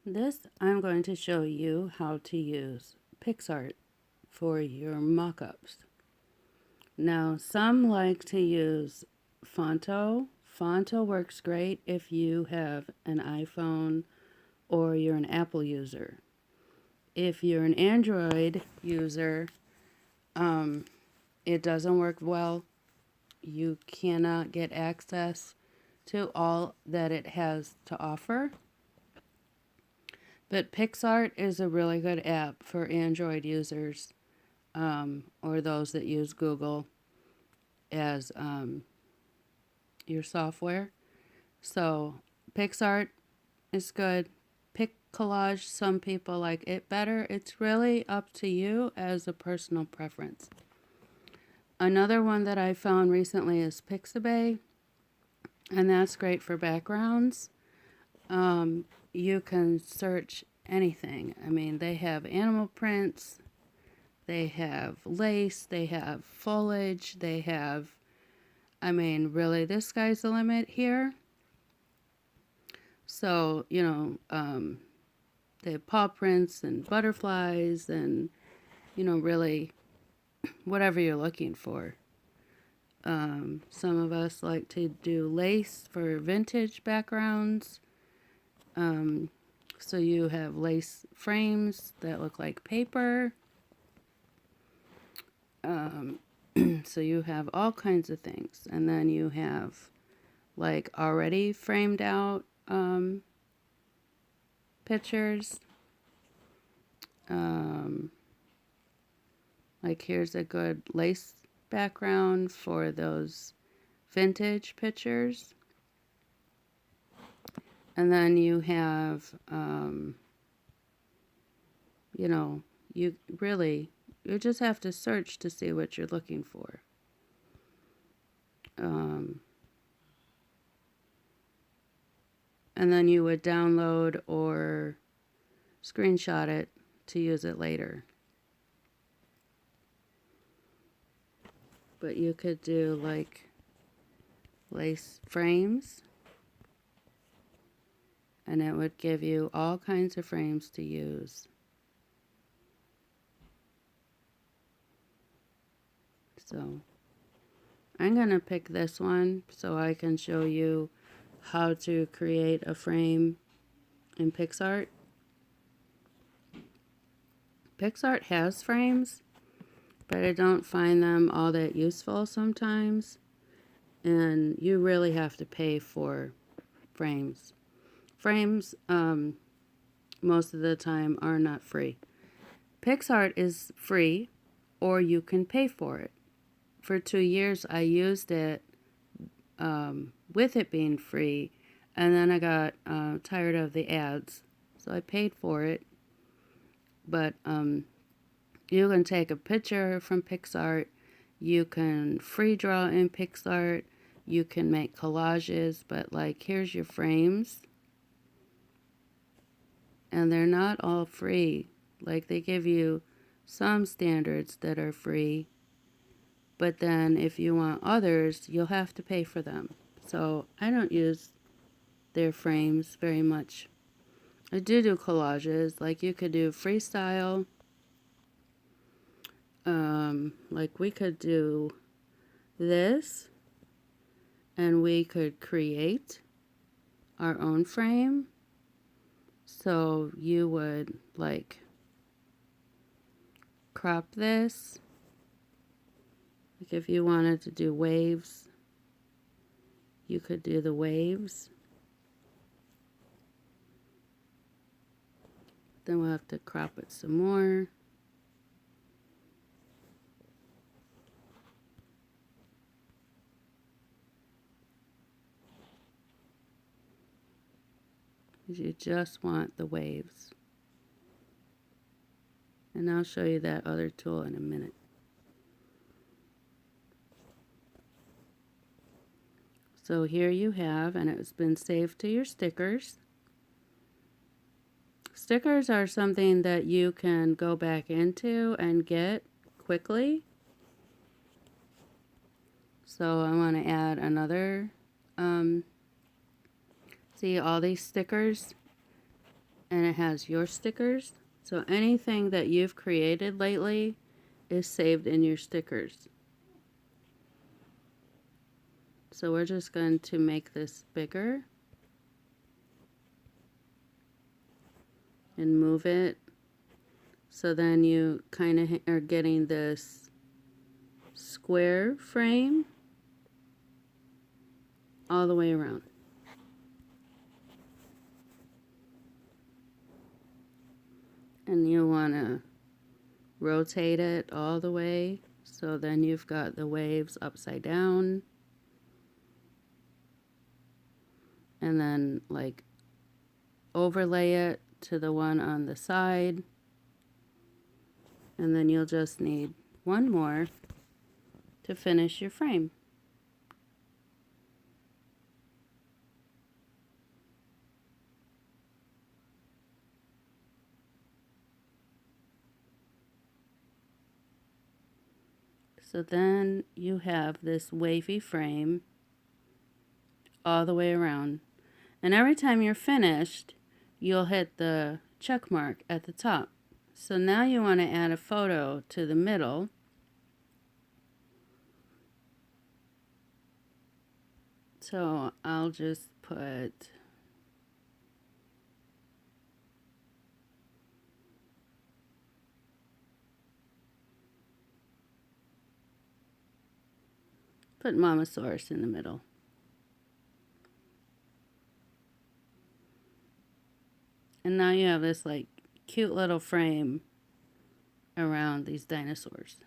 This I'm going to show you how to use PicsArt for your mock-ups. Now some like to use Fonto. Fonto works great if you have an iPhone or you're an Apple user. If you're an Android user, it doesn't work well. You cannot get access to all that it has to offer. But PicsArt is a really good app for Android users or those that use Google as your software. So PicsArt is good. PicCollage, some people like it better. It's really up to you as a personal preference. Another one that I found recently is Pixabay, and that's great for backgrounds. You can search anything. I mean, they have animal prints, they have lace, they have foliage, they have, I mean, really, the sky's the limit here. So, they have paw prints and butterflies and, really whatever you're looking for. Some of us like to do lace for vintage backgrounds. So you have lace frames that look like paper. So you have all kinds of things. And then you have like already framed out pictures. Like here's a good lace background for those vintage pictures. And then you have, you just have to search to see what you're looking for. And then you would download or screenshot it to use it later. But you could do like lace frames, and it would give you all kinds of frames to use. So I'm going to pick this one so I can show you how to create a frame in PicsArt. PicsArt has frames, but I don't find them all that useful sometimes. And you really have to pay for frames. Frames, most of the time, are not free. PicsArt is free, or you can pay for it. For 2 years, I used it with it being free, and then I got tired of the ads, so I paid for it. But you can take a picture from PicsArt, you can free draw in PicsArt, you can make collages, but like here's your frames, and they're not all free. Like they give you some standards that are free, but then if you want others, you'll have to pay for them. So I don't use their frames very much. I do collages, like you could do freestyle. Like we could do this, and we could create our own frame. So you would like crop this. Like if you wanted to do waves, you could do the waves. Then we'll have to crop it some more. You just want the waves. And I'll show you that other tool in a minute. So here you have, and it's been saved to your stickers. Stickers are something that you can go back into and get quickly. So I want to add another, see all these stickers? and it has your stickers. So anything that you've created lately is saved in your stickers. So we're just going to make this bigger and move it. So then you kind of are getting this square frame all the way around. And you want to rotate it all the way. So then you've got the waves upside down. And then like overlay it to the one on the side. And then you'll just need one more to finish your frame. So then you have this wavy frame all the way around. And every time you're finished, you'll hit the check mark at the top. So now you want to add a photo to the middle. So I'll just put Mamasaurus in the middle. And now you have this like cute little frame around these dinosaurs.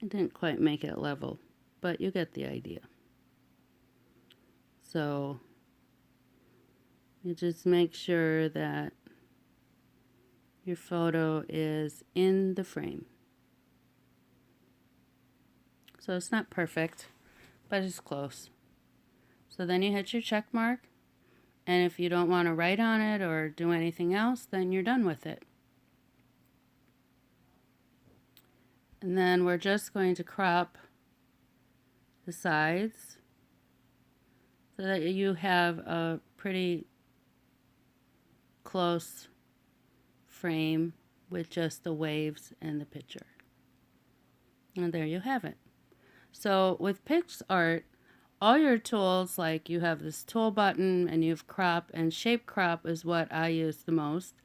I didn't quite make it level, but you get the idea. So you just make sure that your photo is in the frame. So it's not perfect, but it's close. So then you hit your check mark, and if you don't want to write on it or do anything else, then you're done with it. And then we're just going to crop the sides so that you have a pretty close frame with just the waves and the picture. And there you have it. So with PicsArt, all your tools, like you have this tool button and you have crop, and shape crop is what I use the most,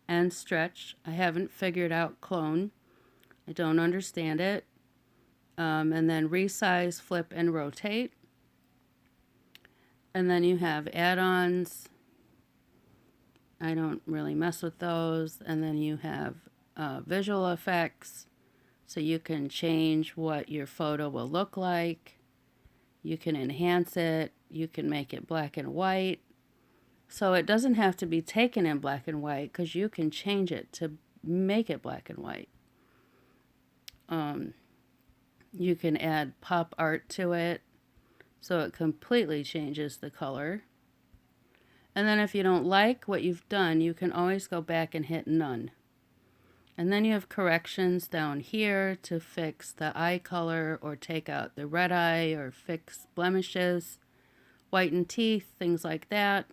and stretch. I haven't figured out clone. I don't understand it. And then resize, flip, and rotate. And then you have add-ons. I don't really mess with those. And then you have visual effects, so you can change what your photo will look like. You can enhance it. You can make it black and white. So it doesn't have to be taken in black and white, because you can change it to make it black and white. You can add pop art to it, so it completely changes the color. And then if you don't like what you've done, you can always go back and hit none. And then you have corrections down here to fix the eye color or take out the red eye or fix blemishes, whiten teeth, things like that.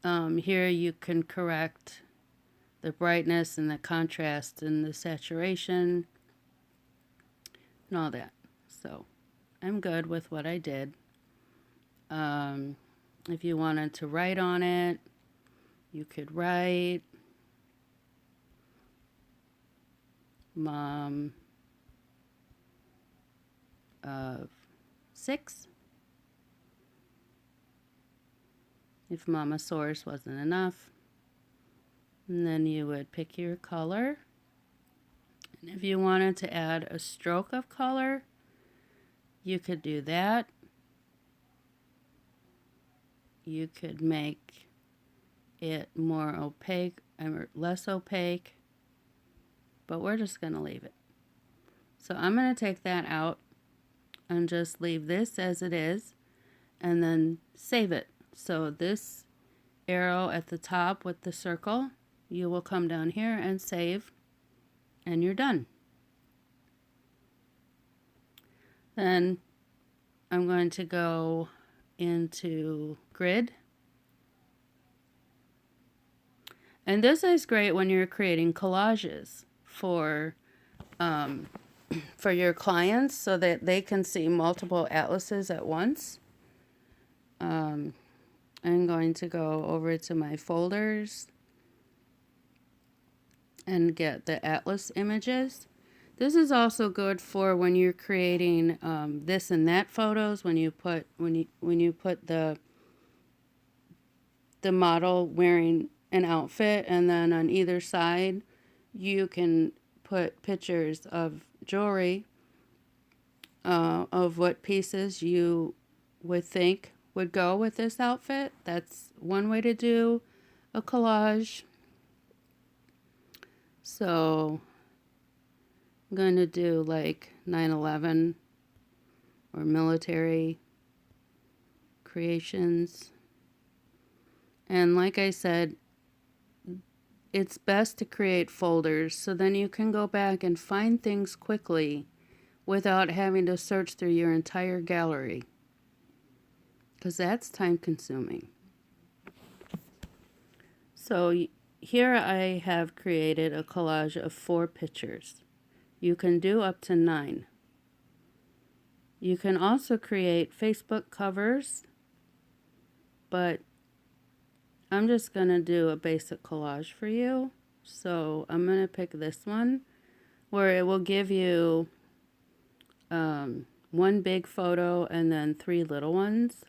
Here you can correct the brightness and the contrast and the saturation and all that. So I'm good with what I did. If you wanted to write on it, you could write Mom of 6. If Mamasaurus wasn't enough. And then you would pick your color. And if you wanted to add a stroke of color, you could do that. You could make it more opaque or less opaque, but we're just going to leave it. So I'm going to take that out and just leave this as it is, and then save it. So this arrow at the top with the circle, you will come down here and save, and you're done. Then I'm going to go into grid. And this is great when you're creating collages for your clients so that they can see multiple atlases at once. I'm going to go over to my folders and get the atlas images. This is also good for when you're creating this and that photos. When you put the model wearing an outfit, and then on either side you can put pictures of jewelry of what pieces you would think would go with this outfit. That's one way to do a collage. So I'm going to do like 9/11 or military creations. And like I said, it's best to create folders so then you can go back and find things quickly without having to search through your entire gallery, because that's time consuming. So here I have created a collage of 4 pictures. You can do up to 9. You can also create Facebook covers, but I'm just going to do a basic collage for you. So I'm going to pick this one where it will give you one big photo and then 3 little ones.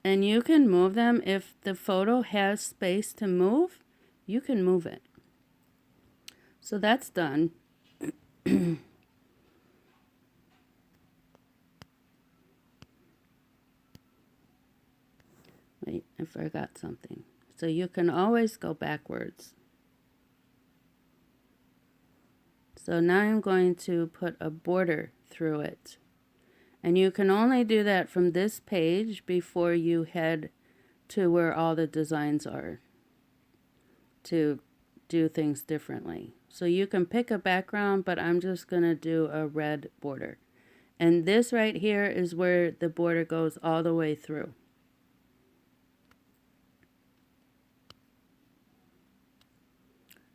And you can move them. If the photo has space to move, you can move it. So that's done. Wait, I forgot something. So you can always go backwards. So now I'm going to put a border through it. And you can only do that from this page before you head to where all the designs are to do things differently. So you can pick a background, but I'm just going to do a red border. And this right here is where the border goes all the way through.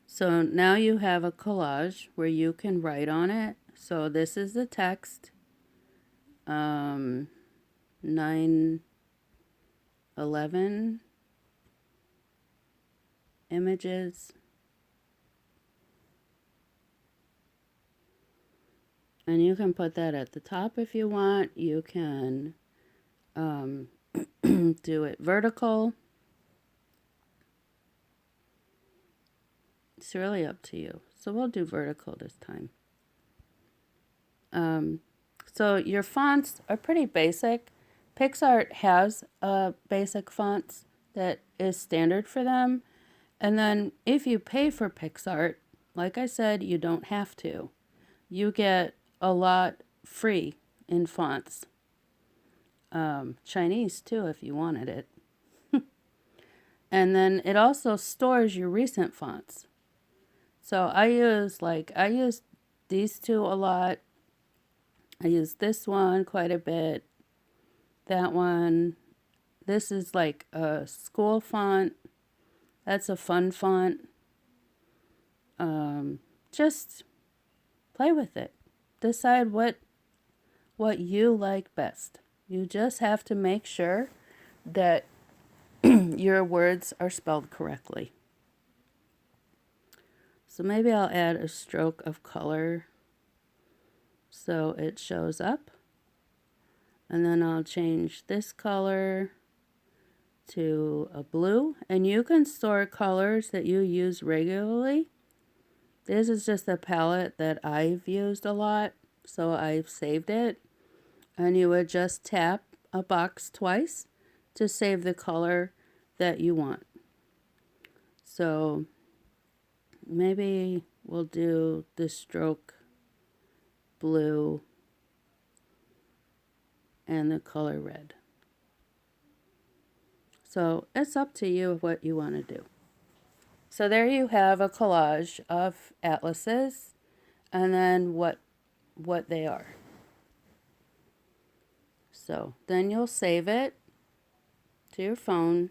So now you have a collage where you can write on it. So this is the text. 9/11 images. And you can put that at the top if you want. You can do it vertical. It's really up to you. So we'll do vertical this time. So your fonts are pretty basic. PicsArt has basic fonts that is standard for them. And then if you pay for PicsArt, like I said, you don't have to. You get a lot free in fonts. Chinese too if you wanted it. And then it also stores your recent fonts. So I use these 2 a lot. I use this one quite a bit. That one. This is like a school font. That's a fun font. Just play with it. Decide what you like best. You just have to make sure that your words are spelled correctly. So maybe I'll add a stroke of color so it shows up. And then I'll change this color to a blue. And you can store colors that you use regularly. This is just a palette that I've used a lot, so I've saved it. And you would just tap a box twice to save the color that you want. So maybe we'll do the stroke blue and the color red. So it's up to you what you want to do. So there you have a collage of atlases and then what they are. So then you'll save it to your phone.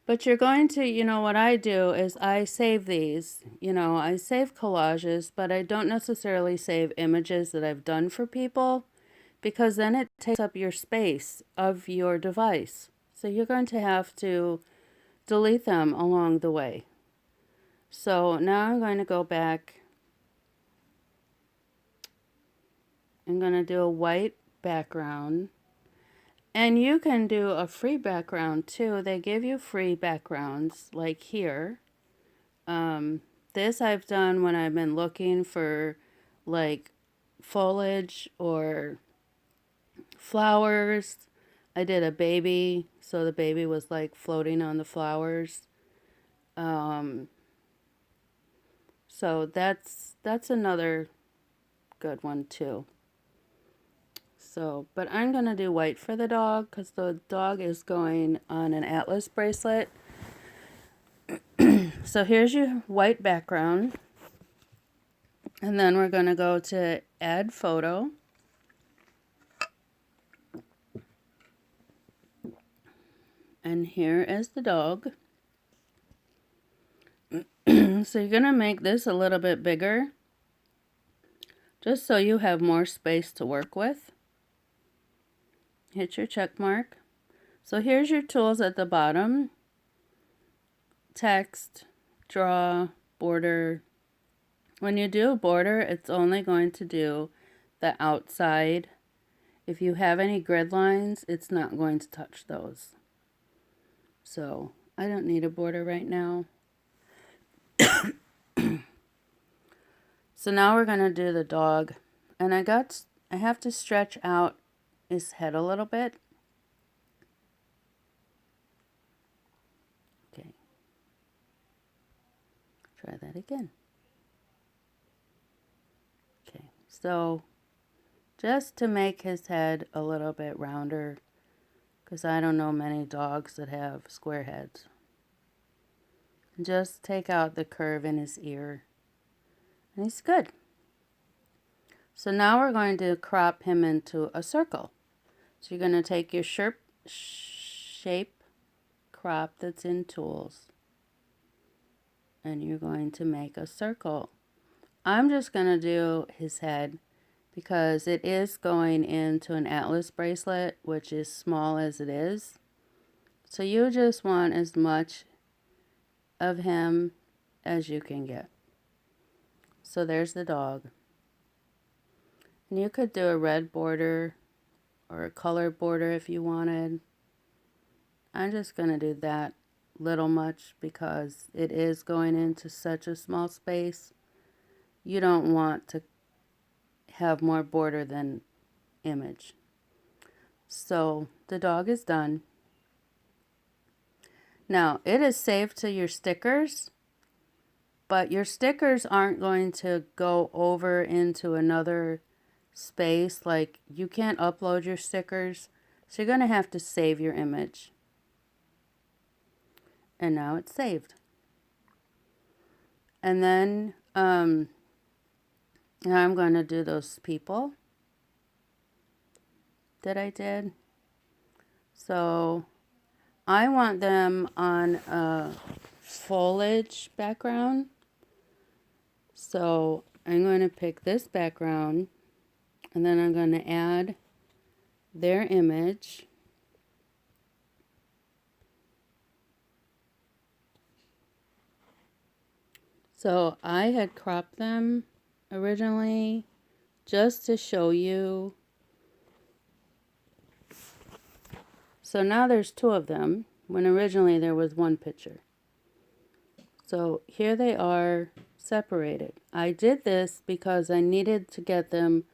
But you're going to, what I do is I save these. I save collages, but I don't necessarily save images that I've done for people because then it takes up your space of your device. So you're going to have to delete them along the way. So now I'm going to go back. I'm going to do a white background. And you can do a free background too. They give you free backgrounds like here. This I've done when I've been looking for like foliage or flowers. I did a baby, so the baby was like floating on the flowers. So that's another good one too. So, but I'm going to do white for the dog because the dog is going on an Atlas bracelet. So here's your white background. And then we're going to go to add photo. And here is the dog. So you're going to make this a little bit bigger, just so you have more space to work with. Hit your check mark. So here's your tools at the bottom. Text, draw, border. When you do a border, it's only going to do the outside. If you have any grid lines, it's not going to touch those. So I don't need a border right now. So now we're going to do the dog. And I have to stretch out his head a little bit. Okay. Try that again. Okay. So just to make his head a little bit rounder, because I don't know many dogs that have square heads. Just take out the curve in his ear. And he's good. So now we're going to crop him into a circle. So you're going to take your shape crop that's in tools. And you're going to make a circle. I'm just going to do his head because it is going into an Atlas bracelet, which is small as it is. So you just want as much of him as you can get. So there's the dog. And you could do a red border or a color border if you wanted. I'm just going to do that little much because it is going into such a small space. You don't want to have more border than image. So the dog is done. Now it is saved to your stickers, but your stickers aren't going to go over into another space. Like you can't upload your stickers, so you're going to have to save your image. And now it's saved. And then now I'm going to do those people that I did. So I want them on a foliage background. So I'm going to pick this background and then I'm going to add their image. So I had cropped them originally just to show you. So now there's two of them when originally there was one picture. So here they are separated. I did this because I needed to get them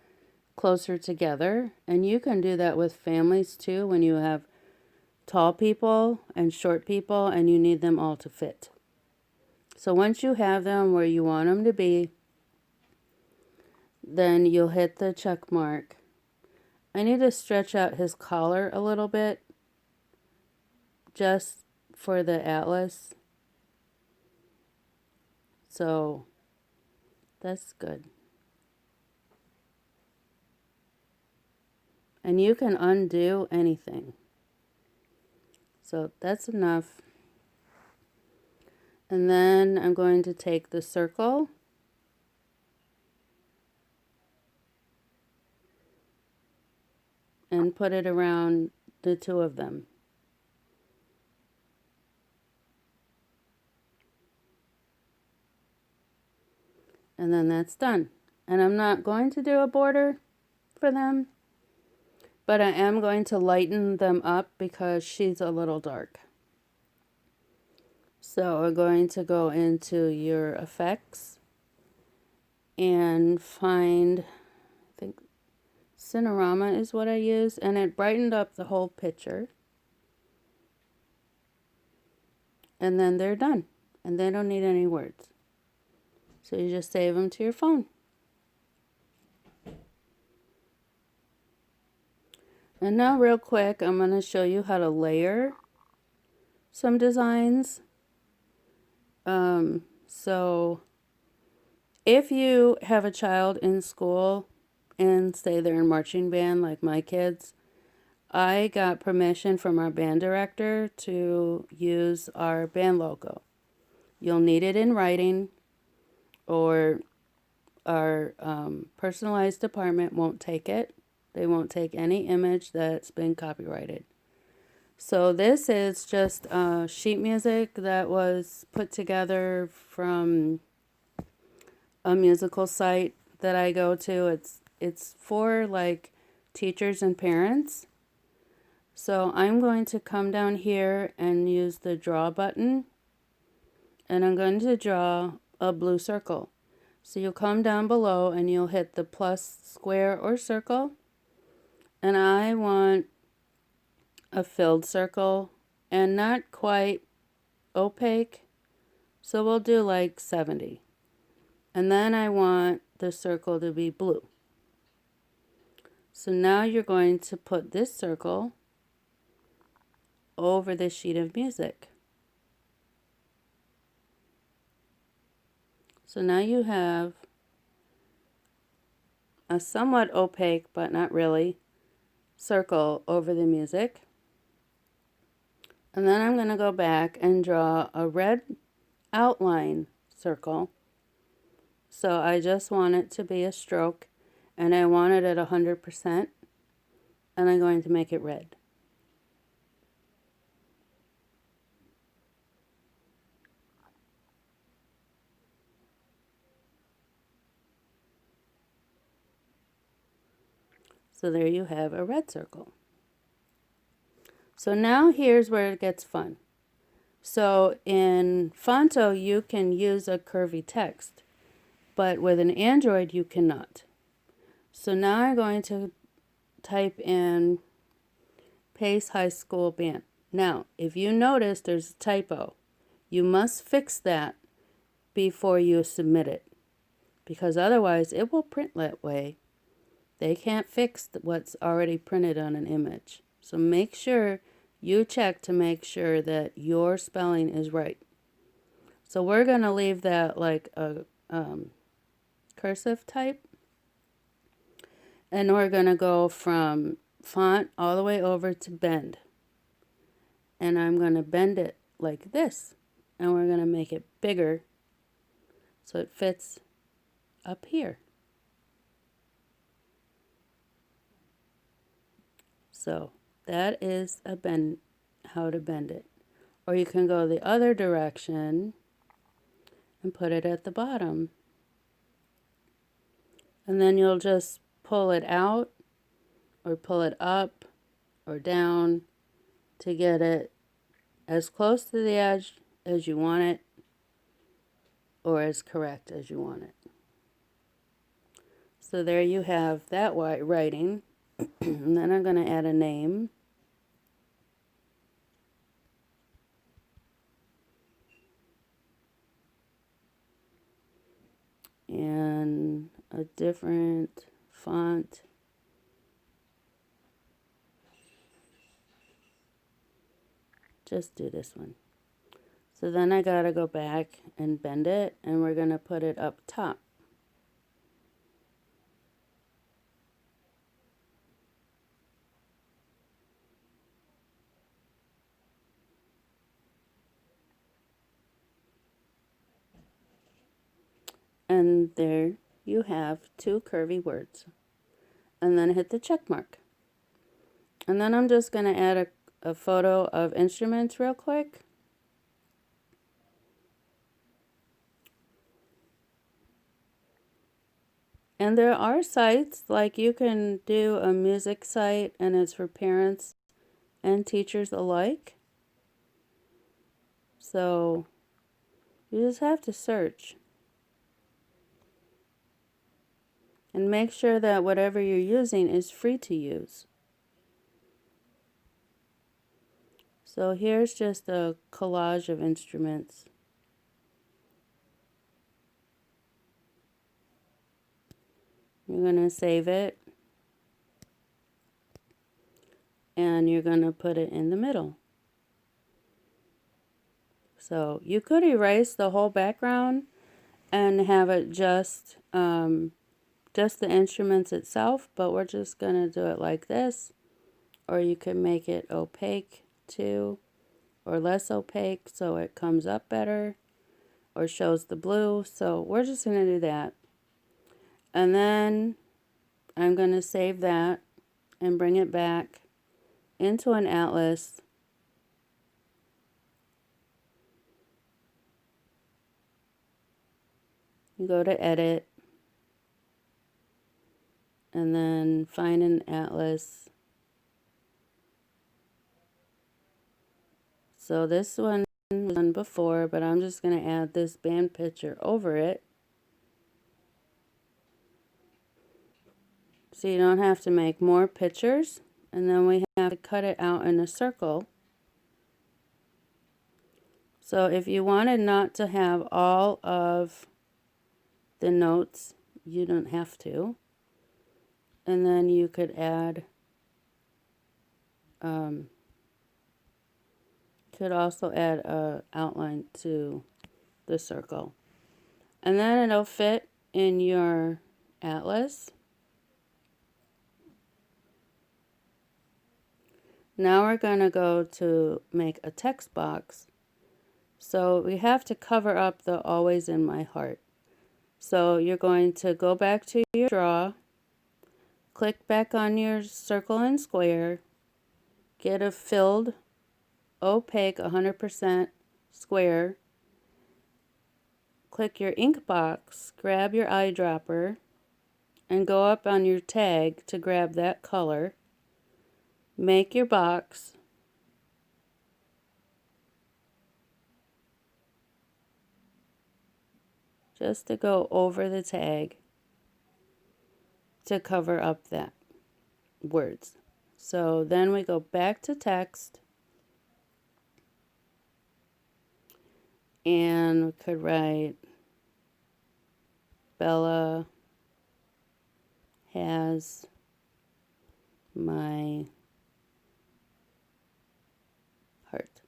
closer together, and you can do that with families too when you have tall people and short people and you need them all to fit. So once you have them where you want them to be, then you'll hit the check mark. I need to stretch out his collar a little bit just for the Atlas. So that's good. And you can undo anything. So that's enough. And then I'm going to take the circle and put it around the two of them. And then that's done. And I'm not going to do a border for them, but I am going to lighten them up because she's a little dark. So we're going to go into your effects and find, I think Cinerama is what I use, and it brightened up the whole picture. And then they're done, and they don't need any words. So you just save them to your phone. And now real quick, I'm going to show you how to layer some designs. So if you have a child in school and say they're in marching band like my kids, I got permission from our band director to use our band logo. You'll need it in writing, or our personalized department won't take it. They won't take any image that's been copyrighted. So this is just sheet music that was put together from a musical site that I go to. It's for like teachers and parents. So I'm going to come down here and use the draw button, and I'm going to draw a blue circle. So you'll come down below and you'll hit the plus, square, or circle, and I want a filled circle and not quite opaque, so we'll do like 70. And then I want the circle to be blue. So now you're going to put this circle over this sheet of music. So now you have a somewhat opaque, but not really, circle over the music. And then I'm going to go back and draw a red outline circle. So I just want it to be a stroke, and I want it at 100%, and I'm going to make it red. So there you have a red circle. So now here's where it gets fun. So in Fonto, you can use a curvy text, but with an Android, you cannot. So now I'm going to type in Pace High School Band. Now, if you notice there's a typo, you must fix that before you submit it, because otherwise it will print that way. They can't fix what's already printed on an image. So make sure you check to make sure that your spelling is right. So we're going to leave that like a cursive type. And we're going to go from font all the way over to bend. And I'm going to bend it like this. And we're going to make it bigger so it fits up here. So that is a bend, how to bend it. Or you can go the other direction and put it at the bottom. And then you'll just pull it out or pull it up or down to get it as close to the edge as you want it, or as correct as you want it. So there you have that writing. And then I'm going to add a name. And a different font. Just do this one. So then I got to go back and bend it, and we're going to put it up top. And there you have 2 curvy words. And then hit the check mark. And then I'm just going to add a photo of instruments real quick. And there are sites, like you can do a music site and it's for parents and teachers alike. So you just have to search. And make sure that whatever you're using is free to use. So here's just a collage of instruments. You're going to save it. And you're going to put it in the middle. So you could erase the whole background and have it just the instruments itself, but we're just going to do it like this. Or you can make it opaque too, or less opaque so it comes up better, or shows the blue. So we're just going to do that. And then I'm going to save that and bring it back into an atlas. You go to edit and then find an atlas. So this one was done before, but I'm just going to add this band picture over it. So you don't have to make more pictures. And then we have to cut it out in a circle. So if you wanted not to have all of the notes, you don't have to. And then you could add, could also add a outline to the circle. And then it'll fit in your atlas. Now we're going to go to make a text box. So we have to cover up the always in my heart. So you're going to go back to your draw, click back on your circle and square, get a filled, opaque 100% square, click your ink box, grab your eyedropper, and go up on your tag to grab that color. Make your box. Just to go over the tag to cover up that words. So then we go back to text and we could write Bella has my heart.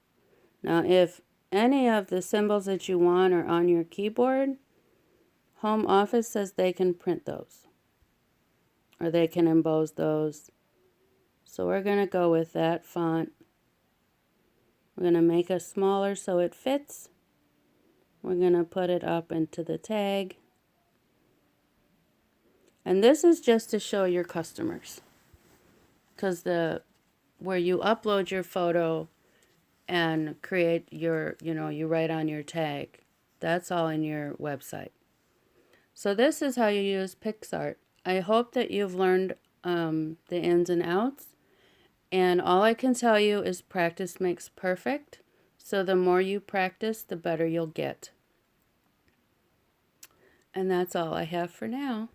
Now if any of the symbols that you want are on your keyboard, Home Office says they can print those or they can emboss those. So we're going to go with that font. We're going to make it smaller so it fits. We're going to put it up into the tag. And this is just to show your customers. Because where you upload your photo and create your, you write on your tag, that's all in your website. So this is how you use PicsArt. I hope that you've learned the ins and outs. And all I can tell you is practice makes perfect. So the more you practice, the better you'll get. And that's all I have for now.